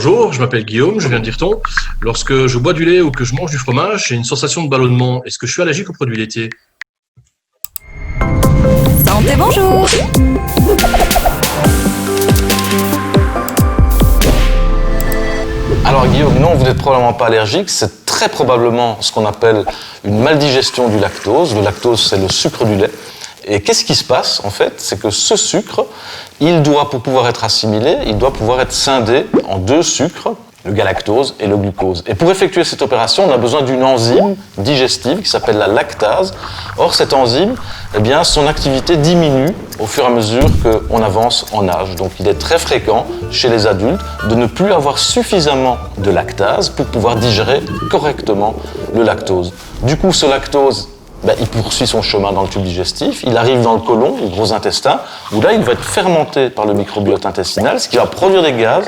Bonjour, je m'appelle Guillaume, je viens de Dirton. Lorsque je bois du lait ou que je mange du fromage, j'ai une sensation de ballonnement. Est-ce que je suis allergique aux produits laitiers? Santé, bonjour. Alors Guillaume, non, vous n'êtes probablement pas allergique, c'est très probablement ce qu'on appelle une maldigestion du lactose. Le lactose, c'est le sucre du lait. Et qu'est-ce qui se passe, en fait? C'est que ce sucre, pour pouvoir être assimilé, il doit pouvoir être scindé en deux sucres, le galactose et le glucose. Et pour effectuer cette opération, on a besoin d'une enzyme digestive qui s'appelle la lactase. Or, cette enzyme, son activité diminue au fur et à mesure qu'on avance en âge. Donc, il est très fréquent chez les adultes de ne plus avoir suffisamment de lactase pour pouvoir digérer correctement le lactose. Du coup, ce lactose, il poursuit son chemin dans le tube digestif, il arrive dans le côlon, le gros intestin, où là, il va être fermenté par le microbiote intestinal, ce qui va produire des gaz.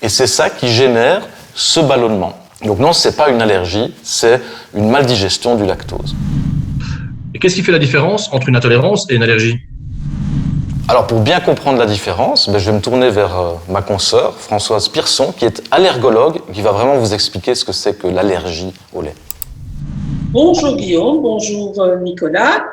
Et c'est ça qui génère ce ballonnement. Donc non, c'est pas une allergie, c'est une maldigestion du lactose. Et qu'est-ce qui fait la différence entre une intolérance et une allergie? Alors pour bien comprendre la différence, je vais me tourner vers ma consoeur, Françoise Pierson, qui est allergologue, qui va vraiment vous expliquer ce que c'est que l'allergie au lait. Bonjour Guillaume, bonjour Nicolas.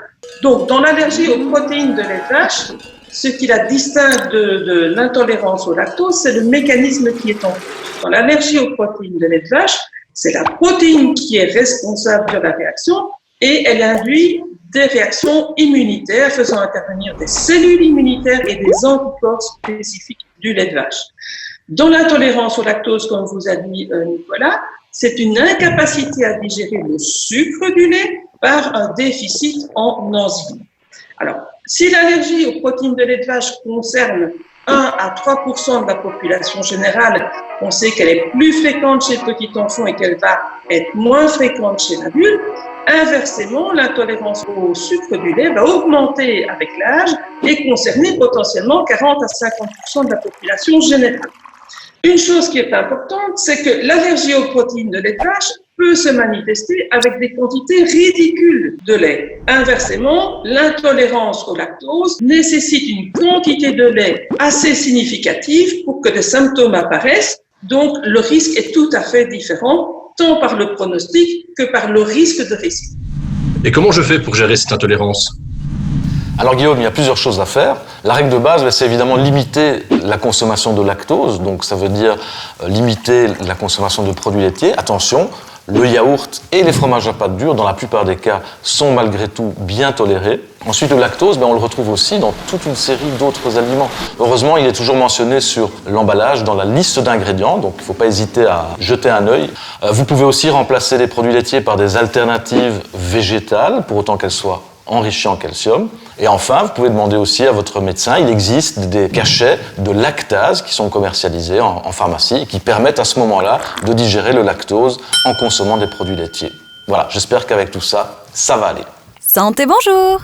Donc dans l'allergie aux protéines de lait de vache, ce qui la distingue de l'intolérance au lactose, c'est le mécanisme qui est en cause. Dans l'allergie aux protéines de lait de vache, c'est la protéine qui est responsable de la réaction et elle induit des réactions immunitaires faisant intervenir des cellules immunitaires et des anticorps spécifiques du lait de vache. Dans l'intolérance au lactose, comme vous a dit Nicolas, c'est une incapacité à digérer le sucre du lait par un déficit en enzymes. Alors, si l'allergie aux protéines de lait de vache concerne 1 à 3% de la population générale, on sait qu'elle est plus fréquente chez le petit enfant et qu'elle va être moins fréquente chez l'adulte. Inversement, l'intolérance au sucre du lait va augmenter avec l'âge et concerner potentiellement 40 à 50% de la population générale. Une chose qui est importante, c'est que l'allergie aux protéines de lait de vache peut se manifester avec des quantités ridicules de lait. Inversement, l'intolérance au lactose nécessite une quantité de lait assez significative pour que des symptômes apparaissent. Donc, le risque est tout à fait différent, tant par le pronostic que par le risque de récidive. Et comment je fais pour gérer cette intolérance? Alors Guillaume, il y a plusieurs choses à faire. La règle de base, c'est évidemment limiter la consommation de lactose, donc ça veut dire limiter la consommation de produits laitiers. Attention, le yaourt et les fromages à pâte dure, dans la plupart des cas, sont malgré tout bien tolérés. Ensuite, le lactose, on le retrouve aussi dans toute une série d'autres aliments. Heureusement, il est toujours mentionné sur l'emballage, dans la liste d'ingrédients, donc il ne faut pas hésiter à jeter un œil. Vous pouvez aussi remplacer les produits laitiers par des alternatives végétales, pour autant qu'elles soient enrichies en calcium. Et enfin, vous pouvez demander aussi à votre médecin, il existe des cachets de lactase qui sont commercialisés en pharmacie et qui permettent à ce moment-là de digérer le lactose en consommant des produits laitiers. Voilà, j'espère qu'avec tout ça, ça va aller. Santé, bonjour.